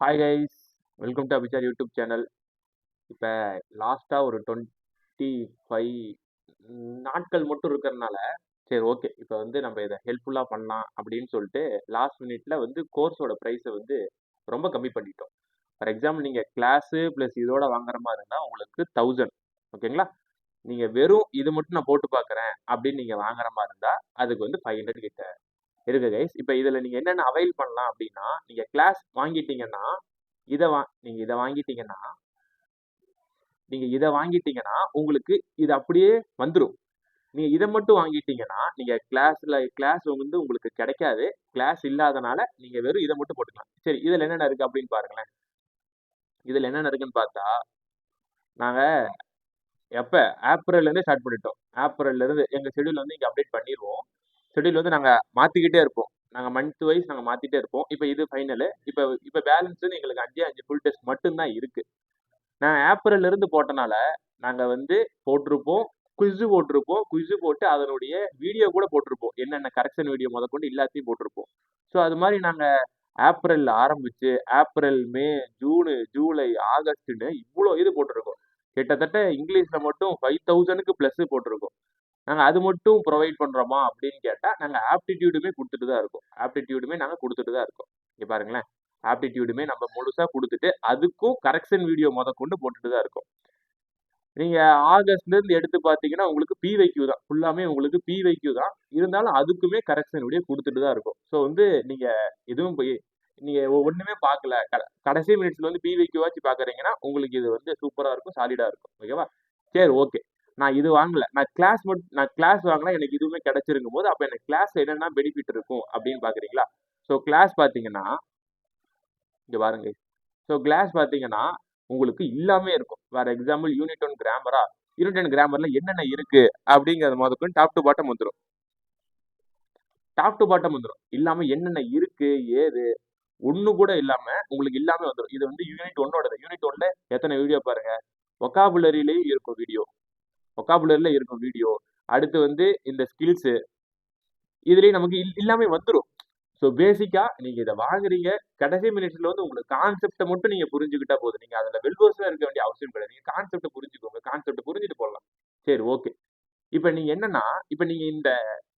Hi guys, welcome to Abhichar YouTube channel. இப்போ லாஸ்ட்டாக ஒரு 25 நாட்கள் மட்டும் இருக்கிறதுனால சரி ஓகே, இப்போ வந்து நம்ம இதை ஹெல்ப்ஃபுல்லாக பண்ணலாம் அப்படின்னு சொல்லிட்டு லாஸ்ட் மினிட்ல வந்து கோர்ஸோட ப்ரைஸை வந்து ரொம்ப கம்மி பண்ணிட்டோம். ஃபார் எக்ஸாம்பிள் நீங்கள் கிளாஸு ப்ளஸ் இதோட வாங்குற மாதிரி இருந்தால் உங்களுக்கு 1000, ஓகேங்களா? நீங்கள் வெறும் இது மட்டும் நான் போட்டு பார்க்குறேன் அப்படின்னு நீங்கள் வாங்குற மாதிரி இருந்தால் அதுக்கு வந்து 500 கிட்ட இருக்கு கைஸ். இப்போ இதில் நீங்கள் என்னென்ன அவைல் பண்ணலாம் அப்படின்னா, நீங்கள் கிளாஸ் வாங்கிட்டீங்கன்னா நீங்க இதை வாங்கிட்டீங்கன்னா உங்களுக்கு இது அப்படியே வந்துடும். நீங்க இதை மட்டும் வாங்கிட்டீங்கன்னா நீங்க கிளாஸ் வந்து உங்களுக்கு கிடைக்காது. கிளாஸ் இல்லாதனால நீங்க வெறும் இதை மட்டும் போட்டுக்கலாம். சரி, இதுல என்னென்ன இருக்கு அப்படின்னு பாருங்களேன். இதுல என்னென்ன இருக்குன்னு பார்த்தா, நாங்க எப்ப ஏப்ரல்ல இருந்தே ஸ்டார்ட் பண்ணிட்டோம். ஏப்ரல்ல இருந்து எங்க ஷெட்யூல் வந்து இங்க அப்டேட் பண்ணிடுவோம். ஷெட்யூல் வந்து நாங்க மாத்திக்கிட்டே இருப்போம். நாங்க மந்த் வைஸ் நாங்க மாத்திட்டே இருப்போம். இப்போ இது ஃபைனல். இப்போ பேலன்ஸ் எங்களுக்கு 5 ஃபுல் டெஸ்ட் மட்டும் தான் இருக்கு. நான் ஏப்ரல்ல இருந்து போட்டனால நாங்க வந்து போட்டிருப்போம். குவிஸ் போட்டு அதனுடைய வீடியோ கூட போட்டிருப்போம். என்னென்ன கரெக்ஷன் வீடியோ முதற்கொண்டு எல்லாத்தையும் போட்டிருப்போம். ஸோ அது மாதிரி நாங்க ஏப்ரல்ல ஆரம்பிச்சு ஏப்ரல், மே, ஜூனு, ஜூலை, ஆகஸ்ட்னு இவ்வளோ இது போட்டிருக்கோம். கிட்டத்தட்ட இங்கிலீஷ்ல மட்டும் 5000க்கு பிளஸ் போட்டிருக்கோம். நாங்க அது மட்டும் ப்ரொவைட் பண்றோமா அப்படின்னு கேட்டா, நாங்க ஆப்டிடியூடுமே கொடுத்துட்டு தான் இருக்கோம். ஆப்டிடியூடுமே நாங்க கொடுத்துட்டு தான் இருக்கோம். இங்க பாருங்களேன், ஆப்டிடியூடுமே நம்ம முழுசா கொடுத்துட்டு அதுக்கும் கரெக்ஷன் வீடியோ முதற்கொண்டு போட்டுட்டு தான் இருக்கோம். நீங்க ஆகஸ்ட்ல இருந்து எடுத்து பார்த்தீங்கன்னா உங்களுக்கு பிவைக்யூ தான். ஃபுல்லாமே உங்களுக்கு பிவைக்யூ தான். இருந்தாலும் அதுக்குமே கரெக்ஷன் வீடியோ கொடுத்துட்டு தான் இருக்கும். ஸோ வந்து நீங்க எதுவும் போய் நீங்க ஒண்ணுமே பார்க்கல. கடைசி மினிட்ஸ்ல வந்து பிவைக்யூ வாச்சு பார்க்குறீங்கன்னா உங்களுக்கு இது வந்து சூப்பரா இருக்கும், சாலிடா இருக்கும். ஓகேவா? சரி ஓகே. நான் இது வாங்கல. நான் கிளாஸ் வாங்கினா எனக்கு இதுவுமே கிடைச்சிருக்கும் போது அப்ப எனக்கு கிளாஸ் என்னென்ன பெனிஃபிட் இருக்கும் அப்படின்னு பாக்குறீங்களா? ஸோ கிளாஸ் பார்த்தீங்கன்னா இங்க பாருங்க. ஸோ கிளாஸ் பார்த்தீங்கன்னா உங்களுக்கு எல்லாமே இருக்கும். ஃபார் எக்ஸாம்பிள் யூனிட் 1 கிராமரா, யூனிட் 1 கிராமர்ல என்னென்ன இருக்கு அப்படிங்கிறது முதற்கொண்டு டாப் டு பாட்டம் வந்துடும். டாப் டு பாட்டம் வந்துடும். இல்லாம என்னென்ன இருக்கு ஏது ஒண்ணு கூட இல்லாம உங்களுக்கு எல்லாமே வந்துடும். இது வந்து யூனிட் 1ஓடது. யூனிட் 1ல எத்தனை வீடியோ பாருங்க. ஒகாபுலரியிலேயும் இருக்கும் வீடியோ. ஒகாபுலரியில இருக்கும் வீடியோ. அடுத்து வந்து இந்த ஸ்கில்ஸ் இதுலயும் நமக்கு எல்லாமே வந்துடும். ஸோ பேசிக்கா நீங்க இதை வாங்குறீங்க. கடைசி மினிட்ஸ்ல வந்து உங்களுக்கு கான்செப்டை மட்டும் நீங்க புரிஞ்சுக்கிட்டா போதும். நீங்க அதுல வெல்வர்ஸா இருக்க வேண்டிய அவசியம் கிடையாது. நீங்க கான்செப்டை புரிஞ்சுக்கோங்க. கான்செப்டை புரிஞ்சுட்டு போடலாம். சரி ஓகே. இப்ப நீங்க என்னன்னா, இப்ப நீங்க இந்த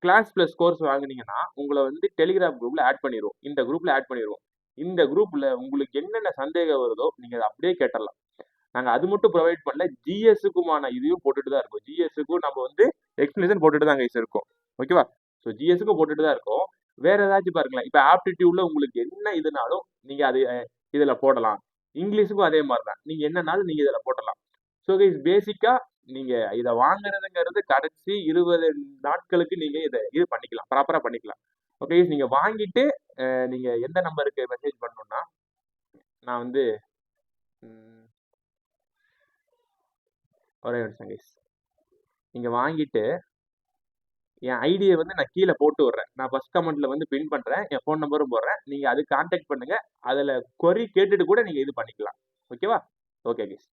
கிளாஸ் பிளஸ் கோர்ஸ் வாங்குனீங்கன்னா உங்களை வந்து டெலிகிராம் குரூப்ல ஆட் பண்ணிடுவோம். இந்த குரூப்ல ஆட் பண்ணிடுவோம். இந்த குரூப்ல உங்களுக்கு என்னென்ன சந்தேகம் வருதோ நீங்க அதை அப்படியே கேட்டலாம். நாங்க அது மட்டும் ப்ரொவைட் பண்ணல, ஜிஎஸ்க்குமான இதையும் போட்டுட்டு தான் இருக்கோம். ஜிஎஸ்க்கும் நம்ம வந்து எக்ஸ்பிளேஷன் போட்டுட்டு தான் கைஸ் இருக்கோம். ஓகேவா? ஸோ ஜிஎஸ்க்கும் போட்டுட்டு தான் இருக்கோம். வேற ஏதாச்சும் பாருங்களேன். இப்ப ஆப்டிடியூட்ல உங்களுக்கு என்ன இதுனாலும் நீங்க அது இதுல போடலாம். இங்கிலீஷுக்கும் அதே மாதிரி தான். நீங்க என்னன்னாலும் நீங்க இதுல போடலாம். ஸோ கைஸ் பேசிக்கா நீங்க இதை வாங்குறதுங்கிறது கடைசி 20 நாட்களுக்கு நீங்க இதை இது பண்ணிக்கலாம். ப்ராப்பரா பண்ணிக்கலாம். ஓகே, நீங்க வாங்கிட்டு நீங்க எந்த நம்பருக்கு மெசேஜ் பண்ணணும்னா, நான் வந்து ஒரே நிமிஷம் கைஸ். நீங்க வாங்கிட்டு என் ஐடியை வந்து நான் கீழே போட்டு விடுறேன். நான் ஃபர்ஸ்ட் கமெண்ட்ல வந்து பின் பண்றேன். என் ஃபோன் நம்பரும் போடுறேன். நீங்க அது கான்டாக்ட் பண்ணுங்க. அதுல கொரி கேட்டுட்டு கூட நீங்க இது பண்ணிக்கலாம். ஓகேவா? Okay guys.